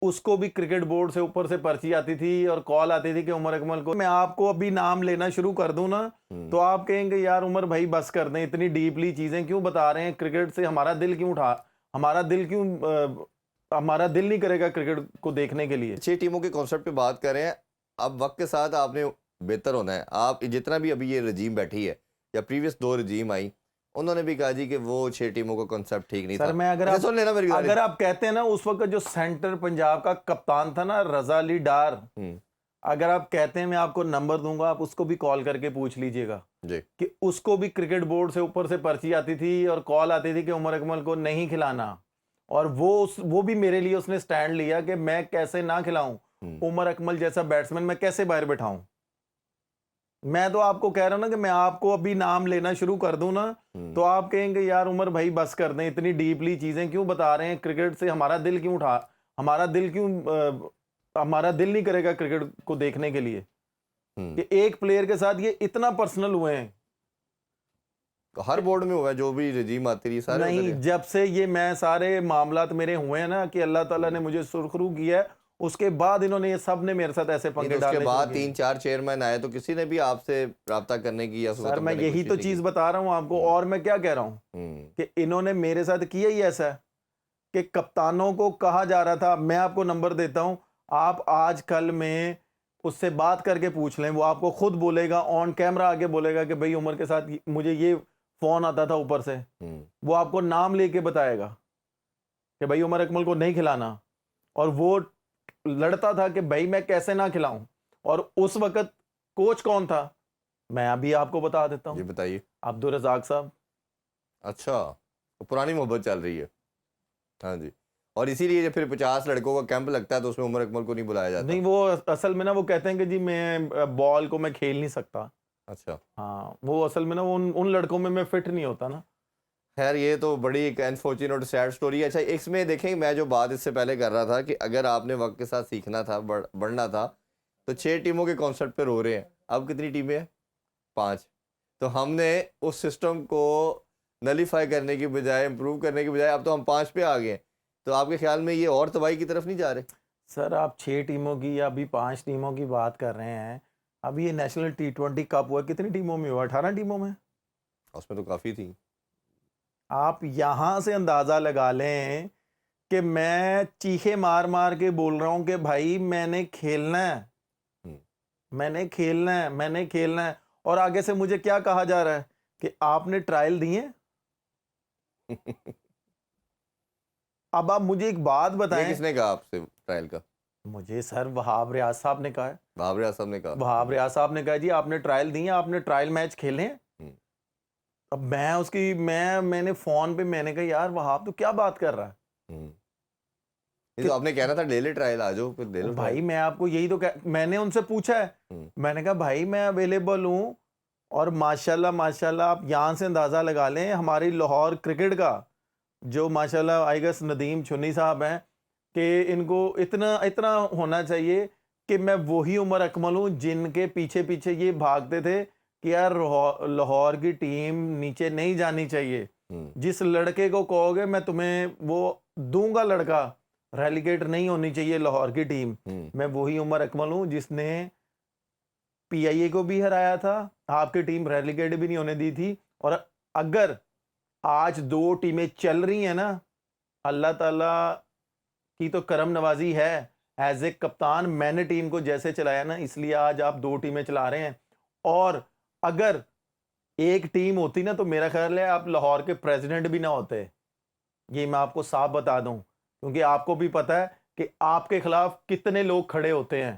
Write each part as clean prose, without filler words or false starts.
उसको भी cricket board से ऊपर से पर्ची आती थी और कॉल आती थी कि उमर अकमल को, मैं आपको अभी नाम लेना शुरू कर दूं ना तो आप कहेंगे यार उमर भाई बस कर दें, इतनी डीपली चीजें क्यों बता रहे हैं, क्रिकेट से हमारा दिल क्यों उठा, हमारा दिल क्यों हमारा दिल नहीं करेगा क्रिकेट को देखने के लिए। 6 टीमों के कॉन्सेप्ट पे बात करें, अब वक्त के साथ आपने बेहतर होना है। आप जितना भी अभी ये रजीम बैठी है या प्रीवियस 2 रजीम आई, उन्होंने भी कहा जी कि वो 6 टीमों का कॉन्सेप्ट ठीक नहीं सर था। मैं सुन लेना मेरी अगर आप कहते हैं ना उस वक्त जो सेंटर पंजाब का कप्तान था ना रजा अली डार, अगर आप कहते हैं मैं आपको नंबर दूंगा, आप उसको भी कॉल करके पूछ लीजिएगा जी कि उसको भी क्रिकेट बोर्ड से ऊपर से पर्ची आती थी और कॉल आती थी कि उमर अकमल को नहीं खिलाना, और वो भी मेरे लिए उसने स्टैंड लिया कि मैं कैसे ना खिलाऊं, उमर अकमल जैसा बैट्समैन मैं कैसे बाहर बैठाऊं। मैं तो आपको कह रहा हूं ना कि मैं आपको अभी नाम लेना शुरू कर दूं ना तो आप कहेंगे यार उमर भाई बस कर दें, इतनी डीपली चीजें क्यों बता रहे हैं, क्रिकेट से हमारा दिल क्यों उठा, हमारा दिल क्यों हमारा दिल नहीं करेगा क्रिकेट को देखने के लिए कि एक प्लेयर के साथ ये इतना पर्सनल हुए हैं। तो हर बोर्ड में हुआ है, जो भी रजीम आती रही सारे नहीं, जब से ये मैं सारे मामलात मेरे हुए हैं ना कि अल्लाह ताला ने मुझे सुरखरू किया है, उसके बाद इन्होंने ये सब ने मेरे साथ ऐसे पंगे डालने उसके बाद 3-4 चेयरमैन आए, तो किसी ने भी आपसे राब्ता करने की या सर मैं यही तो चीज बता रहा हूं आपको, और मैं क्या कह रहा हूं कि इन्होंने मेरे साथ किया ही ऐसा है कि कप्तानों को कहा जा रहा था, मैं आपको नंबर देता हूं, आप आज कल में उससे बात करके पूछ लें, वो आपको खुद बोलेगा, ऑन कैमरा आके बोलेगा कि भाई उमर के साथ मुझे ये फोन आता था ऊपर से, वो आपको नाम लेके बताएगा कि भाई उमर अकमल को नहीं खिलाना, और वो लड़ता था कि भाई मैं कैसे ना खिलाऊं। और उस वक्त कोच कौन था, मैं अभी आपको बता देता हूं, जी बताइए। अब्दुल रजाक साहब। अच्छा, तो पुरानी मोहब्बत चल रही है। हाँ जी, और इसीलिए फिर 50 लड़कों का कैंप लगता है तो उसमें उमर अकमल को नहीं बुलाया जाता। नहीं, वो असल में ना वो कहते हैं कि जी मैं बॉल को मैं खेल नहीं सकता। अच्छा, हाँ, वो असल में ना उन लड़कों में मैं फिट नहीं होता ना। खैर ये तो बड़ी एक अनफॉर्चुनेट सैड स्टोरी है। अच्छा, इसमें देखें, मैं जो बात इससे पहले कर रहा था कि अगर आपने वक्त के साथ सीखना था, बढ़ना था, तो 6 टीमों के कॉन्सेप्ट पे रो रहे हैं। अब कितनी टीमें हैं? 5। तो हमने उस सिस्टम को नलीफाई करने की बजाय, इम्प्रूव करने की बजाय, अब तो हम 5 पे आ गए हैं। तो आपके ख्याल में ये और तबाही की तरफ नहीं जा रहे? सर आप 6 टीमों की या अभी 5 टीमों की बात कर रहे हैं, अभी ये नेशनल T20 कप हुआ कितनी टीमों में हुआ, 18 टीमों में। उसमें तो काफ़ी थी। आप यहां से अंदाजा लगा लें कि मैं चीखे मार मार के बोल रहा हूं कि भाई मैंने खेलना है, मैंने खेलना है, मैंने खेलना है, और आगे से मुझे क्या कहा जा रहा है कि आपने ट्रायल दिए। अब आप मुझे एक बात ये बताएं, किसने कहा आपसे ट्रायल का? मुझे सर वहाब रियाज साहब ने कहा है, वहाब रियाज साहब ने कहा। वहाब रियाज साहब ने कहा जी आपने ट्रायल दिए, आपने ट्रायल मैच खेले हैं। अब मैं उसकी मैंने फोन पे मैंने कहा यार वहाब तो क्या बात कर रहा है, ये तो आपने कहना था ले ले ट्रायल, आ जाओ फिर ले लो भाई ट्रायल। मैं आपको यही तो मैंने उनसे पूछा है, मैंने कहा भाई मैं अवेलेबल हूँ, और माशाल्लाह माशाल्लाह आप यहाँ से अंदाज़ा लगा लें हमारी लाहौर क्रिकेट का जो माशाल्लाह आई गेस नदीम चुन्नी साहब हैं कि इनको इतना इतना होना चाहिए कि मैं वही उमर अकमल हूँ जिनके पीछे पीछे ये भागते थे कि यार लाहौर की टीम नीचे नहीं जानी चाहिए, जिस लड़के को कहोगे मैं तुम्हें वो दूंगा लड़का, रेलीगेट नहीं होनी चाहिए लाहौर की टीम, मैं वही उमर अकमल हूँ जिसने पीआईए को भी हराया था, आपकी टीम रेलीगेट भी नहीं होने दी थी। और अगर आज 2 टीमें चल रही हैं ना, अल्लाह ताला की तो करम नवाजी है, एज ए कप्तान मैंने टीम को जैसे चलाया ना, इसलिए आज आप 2 टीमें चला रहे हैं। और अगर एक टीम होती ना तो मेरा ख्याल है आप लाहौर के प्रेसिडेंट भी ना होते, ये मैं आपको साफ बता दूं, क्योंकि आपको भी पता है कि आपके खिलाफ कितने लोग खड़े होते हैं,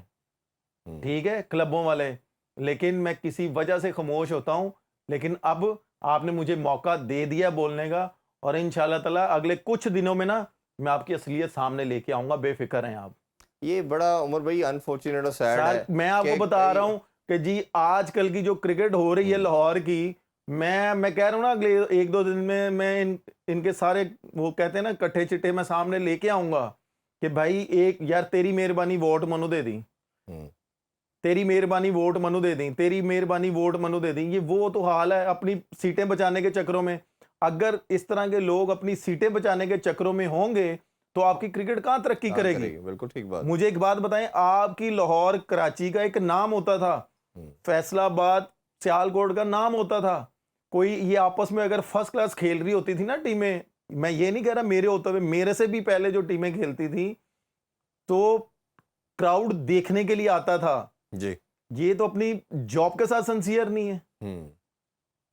ठीक है, क्लबों वाले, लेकिन मैं किसी वजह से खामोश होता हूं। लेकिन अब आपने मुझे मौका दे दिया बोलने का, और इंशाल्लाह ताला अगले कुछ दिनों में ना मैं आपकी असलियत सामने लेके आऊंगा, बेफिक्र हैं आप। ये बड़ा उमर भाई अनफॉर्चुनेट और सैड सर है मैं आपको बता रहा हूं कि जी आजकल की जो क्रिकेट हो रही है लाहौर की, मैं कह रहा हूं ना अगले 1-2 दिन में मैं इनके सारे वो कहते हैं ना कट्ठे चिट्ठे मैं सामने लेके आऊंगा कि भाई एक यार तेरी मेहरबानी वोट मनु दे दी, तेरी मेहरबानी वोट मनु दे दी, तेरी मेहरबानी वोट मनु दे दी। ये वो तो हाल है अपनी सीटें बचाने के चक्करों में। अगर इस तरह के लोग अपनी सीटें बचाने के चक्करों में होंगे तो आपकी क्रिकेट कहाँ तरक्की कहाँ करेगी? करेगी? बिल्कुल ठीक बात। मुझे एक बात बताएं, आपकी लाहौर कराची का एक नाम होता था, फैसलाबाद सियालकोट का नाम होता था, कोई ये आपस में अगर फर्स्ट क्लास खेल रही होती थी ना टीमें, मैं ये नहीं कह रहा मेरे होते हुए, मेरे से भी पहले जो टीमें खेलती थी तो क्राउड देखने के लिए आता था जी। ये तो अपनी जॉब के साथ सिंसियर नहीं है।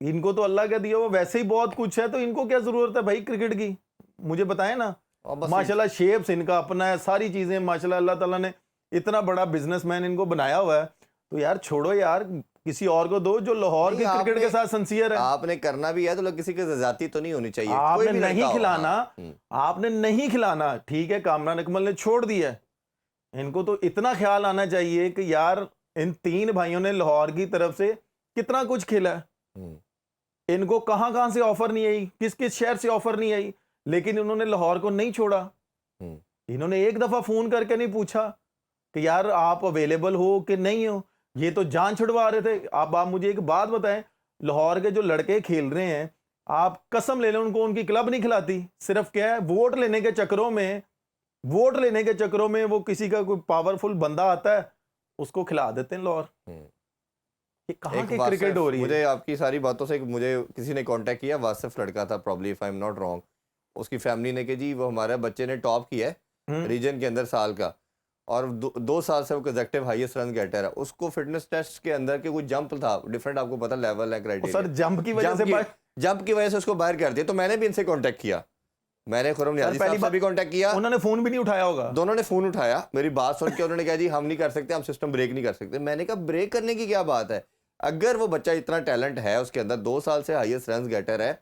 इनको तो अल्लाह का दिया हुआ वैसे ही बहुत कुछ है, तो इनको क्या जरूरत है भाई क्रिकेट की? मुझे बताएं ना। और बस माशाल्लाह शेप्स इनका अपना है, सारी चीजें माशाल्लाह, अल्लाह ताला ने इतना बड़ा बिजनेसमैन इनको बनाया हुआ है, तो यार छोड़ो यार, किसी और को दो जो लाहौर की नहीं, क्रिकेट के साथ सिंसियर है। आपने करना भी है तो किसी की जाती तो नहीं होनी चाहिए, कोई आपने भी लड़का नहीं हो। खिलाना, हाँ। आपने नहीं खिलाना, ठीक है, कामरान अकमल ने छोड़ दिया, इनको तो इतना ख्याल आना चाहिए कि यार इन तीन भाइयों ने लाहौर की तरफ से कितना कुछ खेला है, इनको कहां कहां से ऑफर नहीं आई, किस किस शहर से ऑफर नहीं आई, लेकिन इन्होंने लाहौर को नहीं छोड़ा। इन्होंने एक दफा फोन करके नहीं पूछा कि यार आप अवेलेबल हो कि नहीं हो, ये तो जान छुड़वा रहे थे। आप मुझे एक बात बताएं, लाहौर के जो लड़के खेल रहे हैं, आप कसम ले लें उनको उनकी क्लब नहीं खिलाती, सिर्फ क्या है वोट लेने के चक्करों में, वोट लेने के चक्करों में वो किसी का कोई पावरफुल बंदा आता है उसको खिला देते हैं लाहौर। ये कहां की क्रिकेट हो रही है? मुझे आपकी सारी बातों से मुझे किसी ने कांटेक्ट किया, वासिफ लड़का था, probably if I am not wrong, उसकी फैमिली ने कि जी वो हमारे बच्चे ने टॉप किया है रीजन के अंदर साल का, और 2 साल से वो कंसेक्टिव हाईएस्ट रन गेटर है, उसको फिटनेस टेस्ट के अंदर के कुछ जंप था डिफरेंट, आपको पता लेवल है क्राइटेरिया, सर जंप की वजह से जंप की वजह से उसको बाहर कर दिया। तो मैंने भी इनसे कांटेक्ट किया, मैंने खुरम नियाजी साहब से भी कांटेक्ट किया, उन्होंने फोन भी नहीं उठाया होगा, दोनों ने फोन उठाया, मेरी बात सुन के उन्होंने कहा जी हम नहीं कर सकते, हम सिस्टम ब्रेक नहीं कर सकते। मैंने कहा ब्रेक करने की क्या बात है, अगर वो बच्चा इतना टैलेंट है उसके अंदर, 2 साल से हाईएस्ट रन गेटर है,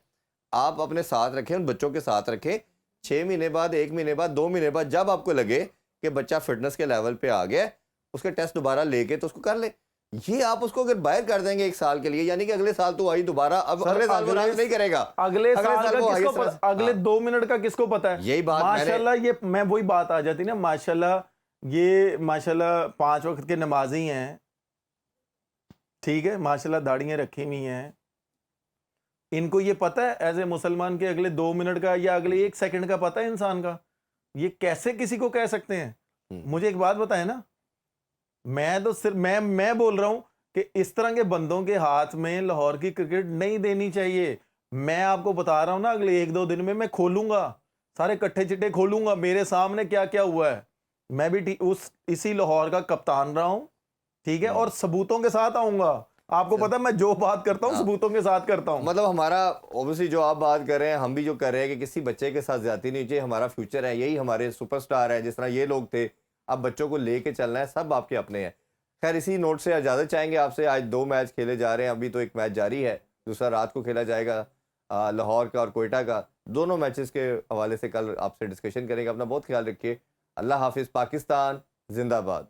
आप अपने साथ रखें, उन बच्चों के साथ रखें, 6 महीने बाद, 1 महीने बाद, 2 महीने बाद जब आपको लगे कि बच्चा फिटनेस के लेवल पे आ गया, उसके टेस्ट दोबारा लेके तो उसको कर ले। ये आप उसको अगर बाहर कर देंगे 1 साल के लिए, यानी कि अगले साल तो आई दोबारा, अब अगले साल वो रन नहीं करेगा, अगले साल का किसको पता, अगले 2 मिनट का किसको पता है? यही बात माशाल्लाह, ये मैं वही बात आ जाती ना, माशाल्लाह ये माशाल्लाह 5 वक्त के नमाजी हैं, ठीक है, माशाल्लाह दाढ़ियां रखी हुई हैं, इनको ये पता है एज ए मुसलमान के अगले 2 मिनट का या अगले 1 सेकंड का पता है इंसान का? ये कैसे किसी को कह सकते हैं? मुझे एक बात बताएं ना, मैं तो सिर्फ मैं बोल रहा हूं कि इस तरह के बंदों के हाथ में लाहौर की क्रिकेट नहीं देनी चाहिए। मैं आपको बता रहा हूं ना, अगले 1-2 दिन में मैं खोलूंगा, सारे कट्ठे चिट्ठे खोलूंगा, मेरे सामने क्या क्या हुआ है, मैं भी इसी लाहौर का कप्तान रहा हूं, ठीक है, और सबूतों के साथ आऊंगा। आपको पता है मैं जो बात करता हूं सबूतों के साथ करता हूं। मतलब हमारा ऑब्वियसली जो आप बात कर रहे हैं, हम भी जो कर रहे हैं कि किसी बच्चे के साथ ज्यादती नहीं चाहिए, हमारा फ्यूचर है, यही हमारे सुपरस्टार है, जिस तरह ये लोग थे, अब बच्चों को लेके चलना है, सब आपके अपने हैं। खैर इसी नोट से इजाजत चाहेंगे आपसे, आज 2 मैच खेले जा रहे हैं, अभी तो एक मैच जारी है, दूसरा रात को खेला जाएगा, लाहौर का और कोयटा का, दोनों मैचेस के हवाले से कल आपसे डिस्कशन करेंगे। अपना बहुत ख्याल रखिए, अल्लाह हाफिज, पाकिस्तान जिंदाबाद।